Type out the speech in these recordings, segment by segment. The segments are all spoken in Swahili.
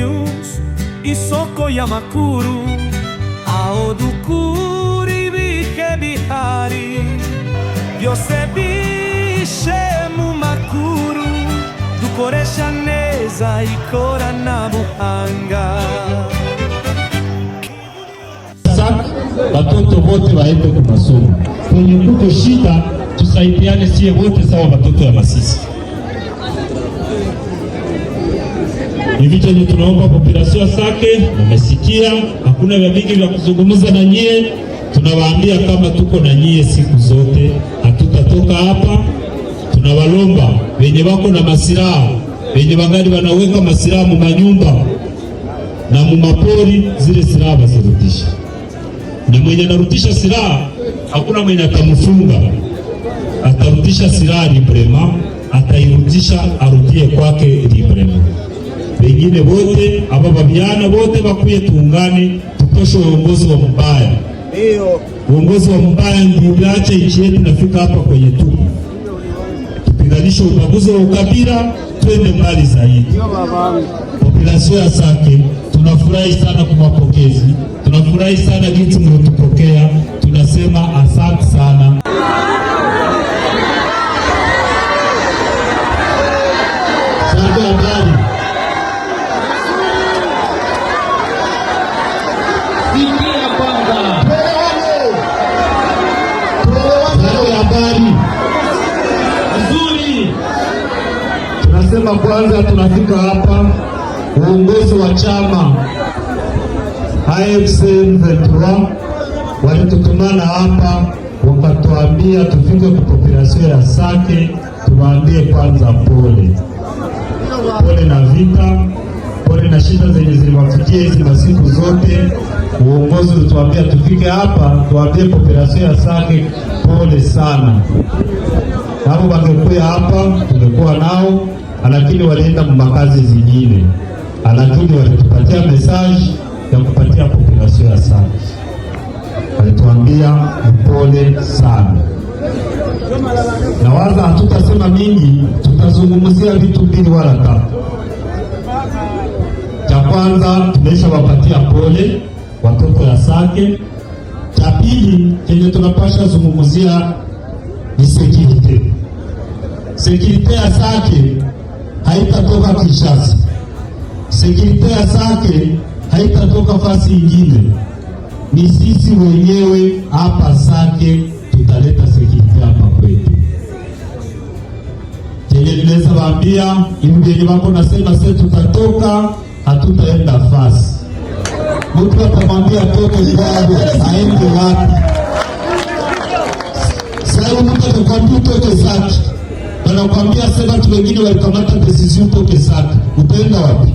News, isoko ya makuru, ao dukuri bihe bihari, byose bishe mu makuru, dukoresha neza ikoranabuhanga. Watoto wote waende kwa masomo. Kwenye kuko shida, tusaidiane sie wote sawa watoto ya Masisi. Hivi chenye tunaomba population ya Sake, mmesikia, hakuna vya vingi vya kuzungumza na nyie. Tunawaambia kama tuko na nyie siku zote, hatutatoka hapa. Tunawalomba wenye wako na masiraha, wenye wangali wanaweka masiraha mu manyumba na mu mapori, zile silaha bazirudishe. Na mwenye narudisha silaha, hakuna mwenye atamfunga. Atarudisha silaha librema, atairudisha arudie kwake librema. Wengine wote, aba babiana wote bakuye tuungane, tutoshe uongozi wa mbaya. Uongozi wa mbaya ndio uliacha nchi yetu nafika hapa kwenye tuko. Tupiganishe ubaguzi wa ukabila, twende mbali zaidi. Population ya Sake, tunafurahi sana kwa mapokezi. Tunafurahi sana jinsi mlitupokea. Tunasema asante sana. Sante habari. Sikia kwanza. Sante habari. Nzuri. Tunasema kwanza tunafika hapa, uongozi wa chama AFC M23 walitutumana hapa wakatuambia tufike kwa population ya Sake, tuwaambie kwanza pole. Pole na vita, pole na shida zenye ziliwafikia hizi masiku zote. Uongozi ulituambia tufike hapa, tuwaambie population ya Sake pole sana. Hapo wangekuja hapa, tungekuwa nao, lakini walienda makazi zingine. Lakini walitupatia message ya kupatia population ya Sake. Walituambia mpole sana. Na waza hatutasema mingi, tutazungumzia vitu mbili wala tatu. Cha kwanza, tumesha wapatia pole watoto ya Sake. Cha pili, kenye tunapasha zungumzia ni security. Security ya Sake haitatoka Kinshasa. Security ya Sake haitatoka fasi ingine. Ni sisi wenyewe hapa Sake tutaleta security hapa kwetu. Kenye ninaweza waambia, hivi wenye wako nasema sasa tutatoka, hatutaenda fasi. Mtu atamwambia toke kwao, aende wapi? Sasa mtu atakwambia toke Sake. Wanakuambia sasa watu wengine walikamata decision toke Sake. Utaenda wapi?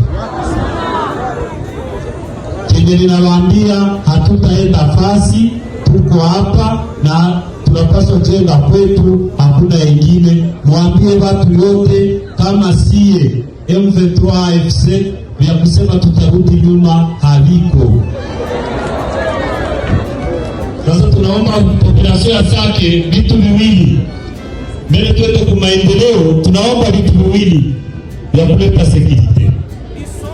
Kenye ninawaambia, hatutaenda fasi, tuko hapa na tunapaswa jenga kwetu, hakuna wengine. Mwambie watu yote kama sie M23 AFC vya kusema tutarudi nyuma haviko. Sasa tunaomba population ya Sake vitu viwili. Mbele tuende kwa maendeleo, tunaomba vitu viwili vya kuleta security.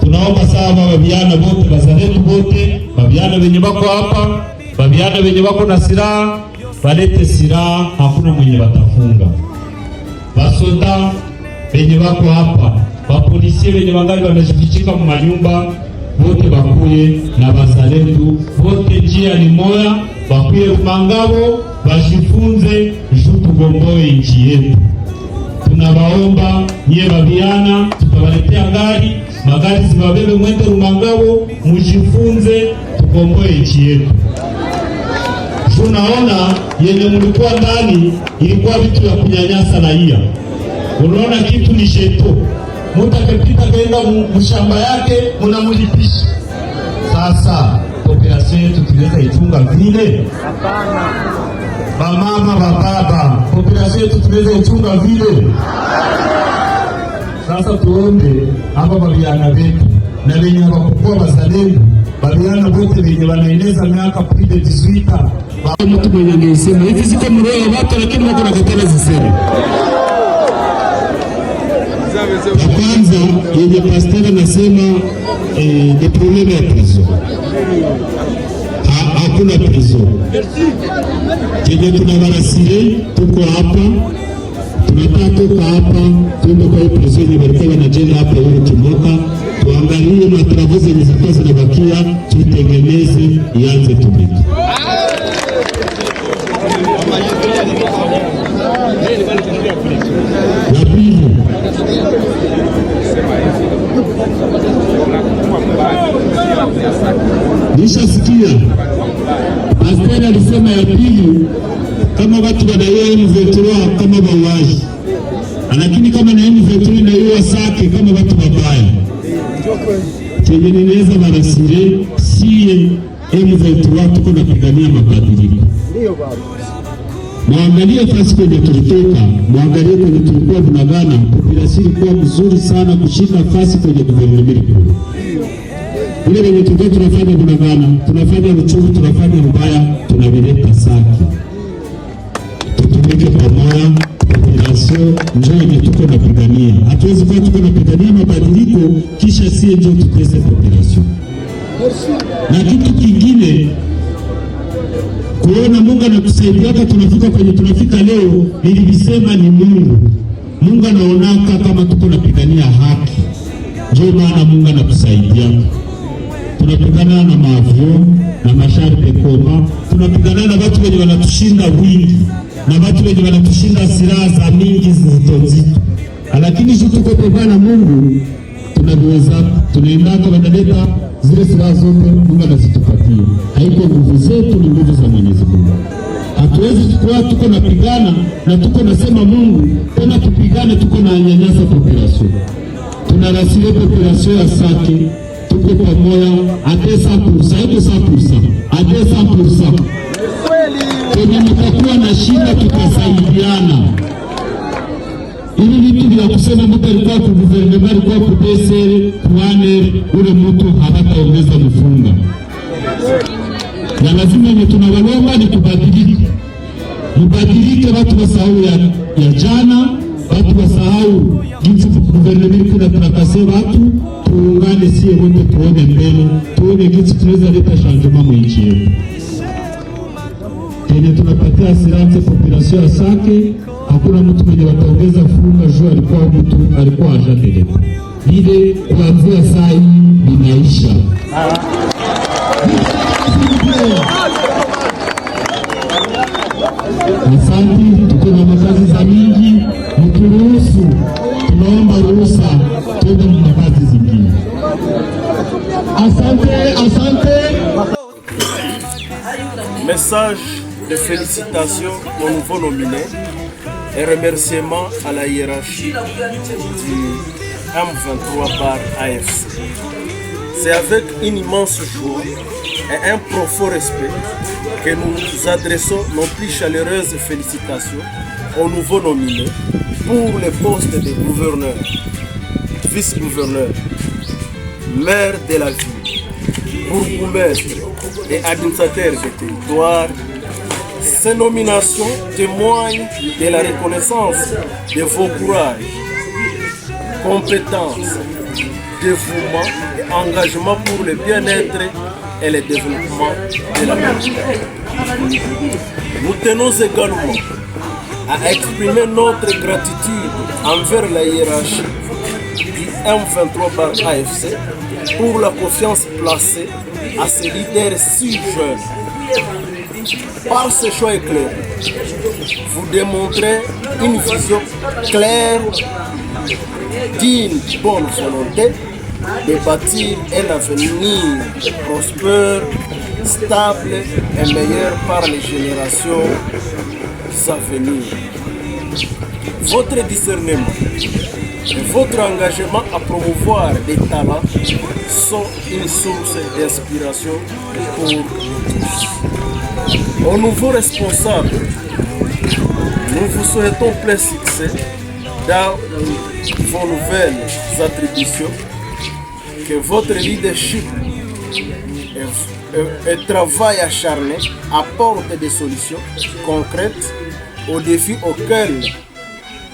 Tunaomba sawa wabiana wote, wazalendo wote, wabiana wenye wako hapa, wabiana wenye wako na silaha, walete silaha, hakuna mwenye watafunga. Wasoda wenye wako hapa, wapolisi wenye wangali wanajifichika mu manyumba, wote bakuye, na wazalendo wote, njia ni moya, bakuye kumangabo, wajifunze juu tugomboe nchi yetu. Tunawaomba nyie wabiana, tutawaletea magari zibabebe mwende Rumangabo, mujifunze tukomboe nchi yetu. Tunaona yenye mlikuwa ndani ilikuwa vitu vya kunyanyasa raia. Unaona kitu ni sheto. Mtu akipita kaenda mshamba yake mnamlipisha. Sasa population yetu tunaweza ichunga vile? Hapana. Mama baba, population yetu tunaweza ichunga vile? Sasa tuombe hapa babiana wetu na wenye wakukua wazalendo, babiana wote wenye wanaeneza miaka plus de 18. Mtu mwenye angesema hivi ziko mroho watu, lakini wako na katana ziseme. Ya kwanza yenye pastor anasema ni probleme ya prison. Hakuna prison. Kenye tunawarasire tuko hapa, tunataka toka hapa tuende kwa prison yenye walikuwa wanajenga hapa ile Kimoka, tuangalie matravaux zenye zilikuwa zinabakia, tuitengeneze ianze tumika. La pili, nishasikia pastor alisema ya pili, kama watu wanaiwa M23 kama mauaji, lakini kama na M23 inaiwa Sake kama watu wabaya. Chenye ninaweza marasire siye M23 tuko napigania mabadiliko. Mwangalie fasi kwenye tulitoka, mwangalie kwenye tulikuwa Bunagana, population ilikuwa mzuri sana kushinda fasi kwenye gouvernement kuu. Ile kwenye tulikuwa tunafanya Bunagana, tunafanya Ruchuru, tunafanya Rubaya, tunavileta Sake. Tutumike pamoja, population njoo yenye tuko napigania. Hatuwezi kuwa tuko napigania mabadiliko kisha sie njoo tutese population. Na kitu kingine, kuona Mungu anatusaidia tunafika kwenye tunafika leo, nilivisema ni Mungu. Mungu anaonaka kama tuko napigania haki. Ndio maana Mungu anatusaidia. Tunapigana na maavyo na masharti koma, tunapigana na watu wenye wanatushinda wingi, na watu wenye wanatushinda silaha za mingi zito. Lakini sisi tuko pamoja na Mungu, tunaweza tunaenda kwa wanaleta zile silaha zote Mungu anazitupatia. Haiko nguvu zetu, ni nguvu za Mwenyezi Mungu. Hatuwezi tukua tuko napigana na tuko nasema Mungu tena tupigane tuko na nyanyasa population. Tunarasile population ya Sake tuko pamoja ate 100%, haiko 100%, ate 100%. Kwenye mtakuwa na shida tutasaidiana. Ili vitu vya kusema mtu alikuwa kwa gouvernement, alikuwa kwa DSR, kuane ule mtu hataongeza mfunga. Na lazima ni tunawalomba ni tubadilike. Mbadilike, watu wasahau ya jana, watu wasahau jinsi gouvernement kuna tunakase watu, tuungane sie wote tuone mbele, tuone jinsi tunaweza leta changement mwinchi yetu. Tena tunapatia assurance population ya Sake. Hakuna mtu mwenye wataongeza funga juu alikuwa ajatele. Ile kuanzia saa hii inaisha. Asante, tuko na makazi za mingi, mkiruhusu tunaomba ruhusa twende makazi zingine. Asante. Message de félicitations aux nouveaux nominés et remerciements à la hiérarchie du M23/AFC. C'est avec une immense joie et un profond respect que nous adressons nos plus chaleureuses félicitations aux nouveaux nominés pour les postes de gouverneur, vice-gouverneur, maire de la ville, bourgmestre et administrateur de territoire. Ces nominations témoignent de la reconnaissance de vos courages, compétences, dévouement et engagement pour le bien-être et le développement de la nation. Nous tenons également à exprimer notre gratitude envers la hiérarchie du M23/AFC pour la confiance placée à ces leaders si jeunes. Par ce choix éclairé, vous démontrez une vision claire, digne de bonne volonté, de bâtir un avenir prospère, stable et meilleur par les générations à venir. Votre discernement et votre engagement à promouvoir des talents sont une source d'inspiration pour tous. Aux nouveaux responsables, nous vous souhaitons plein succès dans vos nouvelles attributions, que votre leadership et travail acharné apportent des solutions concrètes aux défis auxquels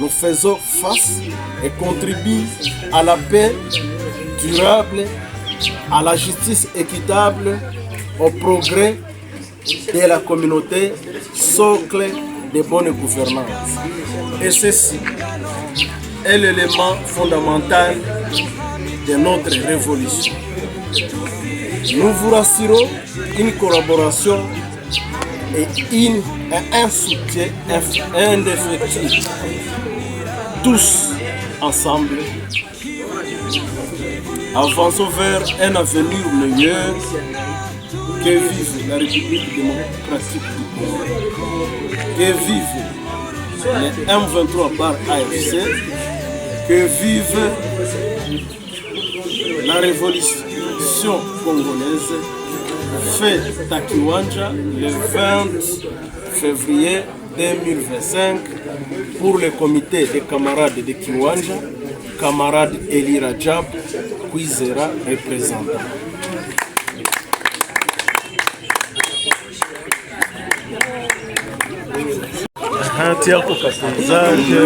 nous faisons face et contribuent à la paix durable, à la justice équitable, au progrès de la communauté, socle de bonne gouvernance. Et ceci est l'élément fondamental de notre révolution. Nous vous rassurons une collaboration et un soutien indéfectible. Tous ensemble, avançons vers un avenir meilleur. Que vive la République démocratique du Congo. Que vive le M23 par AFC. Que vive la révolution congolaise faite à Kiwanja le 20 février 2025 pour le comité des camarades de Kiwanja, camarade Eli Rajab, Kwizera représentant. Tiako kafunzaje